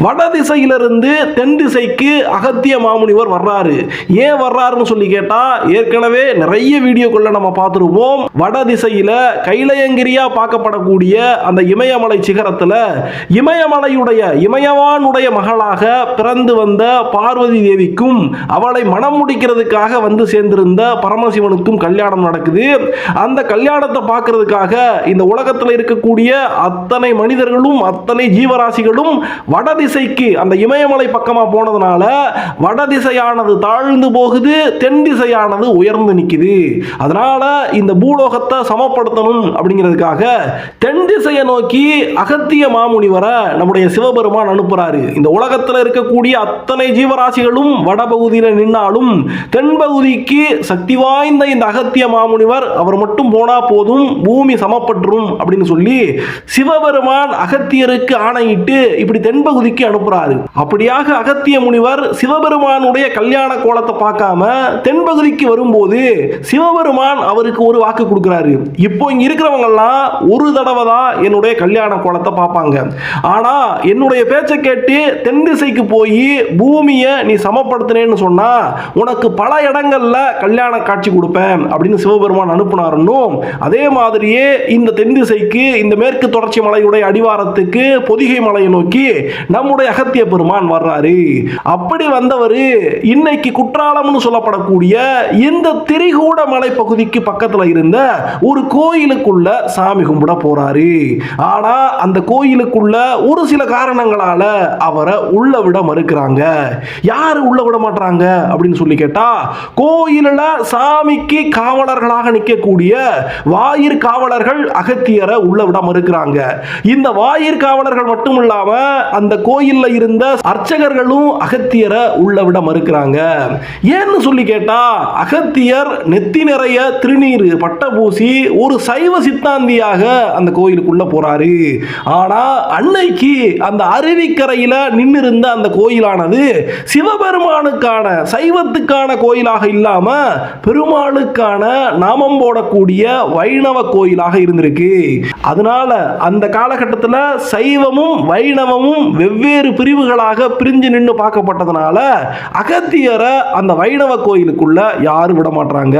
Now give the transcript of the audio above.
வடதிசையிலிருந்து தென் திசைக்கு அகத்திய மாமுனிவர் வர்றாரு. ஏன் வர்றாருன்னு சொல்லி கேட்டா, ஏற்கனவே நிறைய வீடியோக்குள்ள நம்ம பார்த்துருப்போம். வடதிசையில கைலயங்கிரியா பார்க்கப்படக்கூடிய அந்த இமயமலை சிகரத்துல இமயவானுடைய மகளாக பிறந்து வந்த பார்வதி தேவிக்கும் அவளை மனம் முடிக்கிறதுக்காக வந்து சேர்ந்திருந்த பரமசிவனுக்கும் கல்யாணம் நடக்குது. அந்த கல்யாணத்தை பார்க்கறதுக்காக இந்த உலகத்தில் இருக்கக்கூடிய அத்தனை மனிதர்களும் அத்தனை ஜீவராசிகளும் வடதிசைக்கு அந்த இமயமலை பக்கமா போனதுனால வடதிசையானது தாழ்ந்து போகுது, தென் திசையானது உயர்ந்து நிக்குது. அதனால இந்த பூலோகத்தை சமப்படுத்தணும் அப்படிங்கிறதுக்காக தென் திசையை நோக்கி அகத்திய மாமுனிவரை நம்முடைய சிவபெருமான் அனுப்புறாரு. இந்த உலகத்தில் இருக்கக்கூடிய அத்தனை ஜீவராசிகளும் வடபகுதியில் நின்னாலும் தென்பகுதிக்கு சக்தி வாய்ந்த இந்த அகத்திய மாமுனிவர் அவர் மட்டும் போனா போதும், பூமி சமப்பட்டுரும் அப்படின்னு சொல்லி சிவபெருமான் அகத்தியருக்கு ஆணையிட்டு இப்படி தென்பகுதிக்கு அனுப்புறாரு. அப்படியாக அகத்திய முனிவர் சிவபெருமானுடைய கல்யாண கோலத்தை பார்க்காம தென்பகுதிக்கு வரும்போது சிவபெருமான் அவருக்கு ஒரு வாக்கு கொடுக்கிறாரு. இப்போ இங்க இருக்கிறவங்க எல்லாம் ஒரு தடவை தான் என்னுடைய கல்யாண கோலத்தை பார்ப்பாங்க. ஆனா என்னுடைய பேச்சை கேட்டு தென் திசைக்கு போய் பூமியை நீ சமப்படுத்தினேன்னு சொன்னா உனக்கு பல இடங்கள்ல கல்யாண காட்சி கொடுப்பேன் அப்படின்னு சிவபெருமான் அனுப்புனாருன்னு, அதே மாதிரியே இந்த தென் திசைக்கு இந்த மேற்கு தொடர்ச்சி மலையுடைய அடிவாரத்துக்கு பொதிகை மலையை நோக்கி நம்முடைய அகத்திய பெருமான் வர்றாரு. அப்படி வந்தவர் இன்னைக்கு குற்றாலம்னு சொல்லப்படக்கூடிய இந்த திரிகூட மலை பகுதிக்கு பக்கத்தில் இருந்த ஒரு கோயிலுக்குள்ள சாமி கும்பிட போறாரு. ஆனா அந்த கோயிலுக்குள்ள ஒரு சில காரணங்களால அவரை உள்ள விட மறுக்கிறாங்க. யாரு உள்ள விட மாட்டாங்க அப்படின்னு சொல்லி கேட்டா, கோயிலில் சாமிக்கு காவலர்களாக நிற்கக்கூடிய வாயிற் காவலர்கள் அகத்தியரை உள்ள விட மறுக்கிறாங்க. இந்த வாயிற் காவலர்கள் மட்டும் இல்லாம அந்த கோயில்ல இருந்த அர்ச்சகர்களும் அகத்தியரை உள்ள விட மறுக்கிறாங்க. ஏன்னு சொல்லி கேட்டா, அகத்தியர் நெத்தி நிறைய திருநீர் பட்ட பூசி ஒரு சைவ சித்தாந்தியாக அந்த கோயிலுக்குள்ள போறாரு. ஆனா அன்னைக்கு அந்த அருவிக்கரையில நின்று இருந்த அந்த கோயிலானது சிவபெருமானுக்கான சைவத்துக்கான கோயிலாக இல்லாம பெருமாளுக்கான நாமம் போடக்கூடிய வைணவ கோயிலாக இருந்திருக்கு. அதனால அந்த காலகட்டத்தில் சைவமும் வைணவமும் வெவ்வேறு பிரிவுகளாக பிரிஞ்சு நின்று பார்க்கப்பட்டதுனால அகத்தியரை அந்த வைணவ கோயிலுக்குள்ள யாரும் விட மாட்டாங்க.